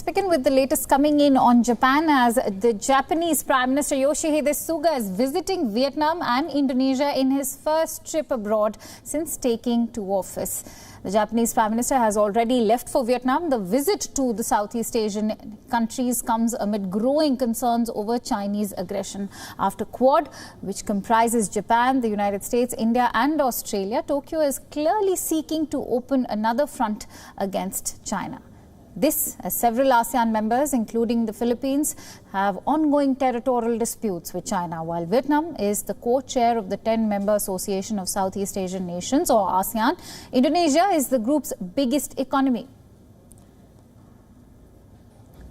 begin with the latest coming in on Japan, as the Japanese Prime Minister Yoshihide Suga is visiting Vietnam and Indonesia in his first trip abroad since taking to office. The Japanese Prime Minister has already left for Vietnam. The visit to the Southeast Asian countries comes amid growing concerns over Chinese aggression. After Quad, which comprises Japan, the United States, India and Australia, Tokyo is clearly seeking to open another front against China. This, as several ASEAN members, including the Philippines, have ongoing territorial disputes with China, while Vietnam is the co-chair of the 10-member Association of Southeast Asian Nations, or ASEAN. Indonesia is the group's biggest economy.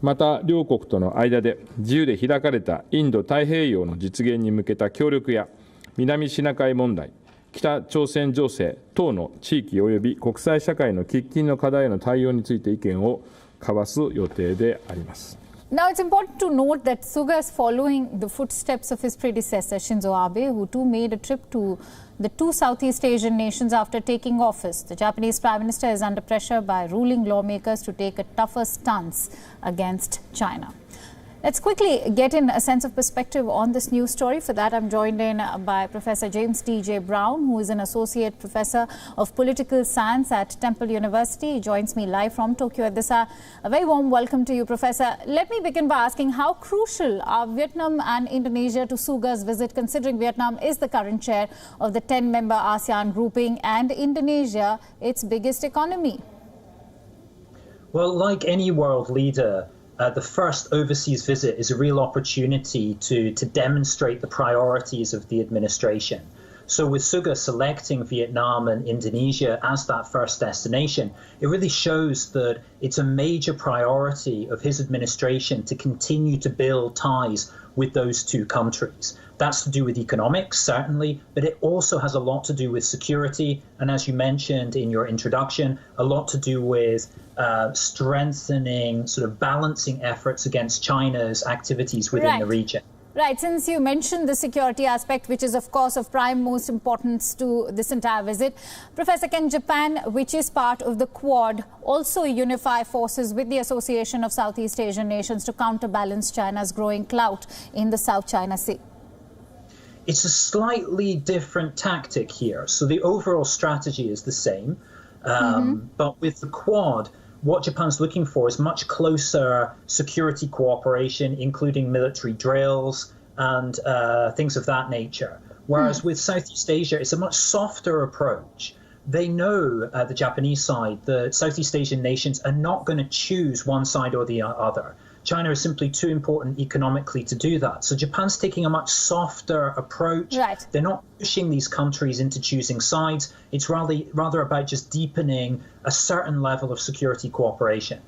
また両国との間で自由で開かれたインド太平洋の実現に向けた協力や南シナ海問題、北朝鮮情勢等の地域及び国際社会の喫緊の課題への対応について意見を交わす予定であります。 Now, it's important to note that Suga is following the footsteps of his predecessor, Shinzo Abe, who too made a trip to the two Southeast Asian nations after taking office. The Japanese Prime Minister is under pressure by ruling lawmakers to take a tougher stance against China. Let's quickly get in a sense of perspective on this news story. For that, I'm joined in by Professor James D.J. Brown, who is an Associate Professor of Political Science at Temple University. He joins me live from Tokyo at this hour. A very warm welcome to you, Professor. Let me begin by asking, how crucial are Vietnam and Indonesia to Suga's visit, considering Vietnam is the current chair of the 10-member ASEAN grouping and Indonesia its biggest economy? Well, like any world leader, the first overseas visit is a real opportunity to demonstrate the priorities of the administration. So with Suga selecting Vietnam and Indonesia as that first destination, it really shows that it's a major priority of his administration to continue to build ties with those two countries. That's to do with economics, certainly, but it also has a lot to do with security. And as you mentioned in your introduction, a lot to do with strengthening, sort of balancing efforts against China's activities within the region. Right. Since you mentioned the security aspect, which is, of course, of prime most importance to this entire visit, Professor, can Japan, which is part of the Quad, also unify forces with the Association of Southeast Asian Nations to counterbalance China's growing clout in the South China Sea? It's a slightly different tactic here. So the overall strategy is the same, but with the Quad, what Japan's looking for is much closer security cooperation, including military drills and things of that nature. Whereas with Southeast Asia, it's a much softer approach. They know, the Japanese side, the Southeast Asian nations are not going to choose one side or the other. China is simply too important economically to do that. So Japan's taking a much softer approach. Right. They're not pushing these countries into choosing sides. It's rather about just deepening a certain level of security cooperation.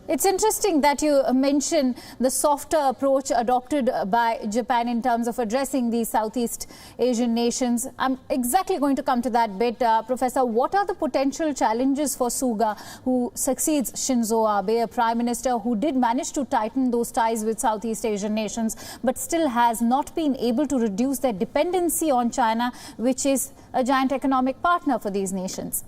It's interesting that you mention the softer approach adopted by Japan in terms of addressing these Southeast Asian nations. I'm exactly going to come to that bit. Professor, what are the potential challenges for Suga, who succeeds Shinzo Abe, a prime minister who did manage to tighten those ties with Southeast Asian nations, but still has not been able to reduce their dependency on China, which is a giant economic partner for these nations?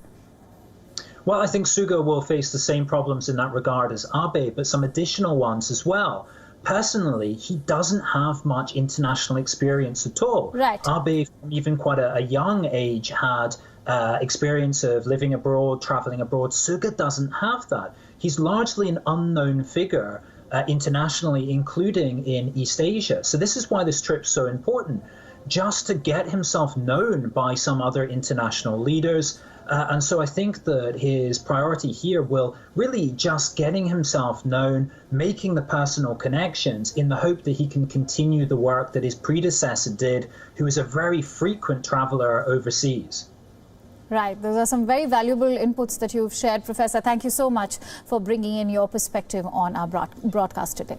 Well, I think Suga will face the same problems in that regard as Abe, but some additional ones as well. Personally, he doesn't have much international experience at all. Right. Abe, from even quite a young age, had experience of living abroad, traveling abroad. Suga doesn't have that. He's largely an unknown figure internationally, including in East Asia. So this is why this trip's so important, just to get himself known by some other international leaders. And so I think that his priority here will really just getting himself known, making the personal connections in the hope that he can continue the work that his predecessor did, who is a very frequent traveler overseas. Right. Those are some very valuable inputs that you've shared, Professor. Thank you so much for bringing in your perspective on our broadcast today.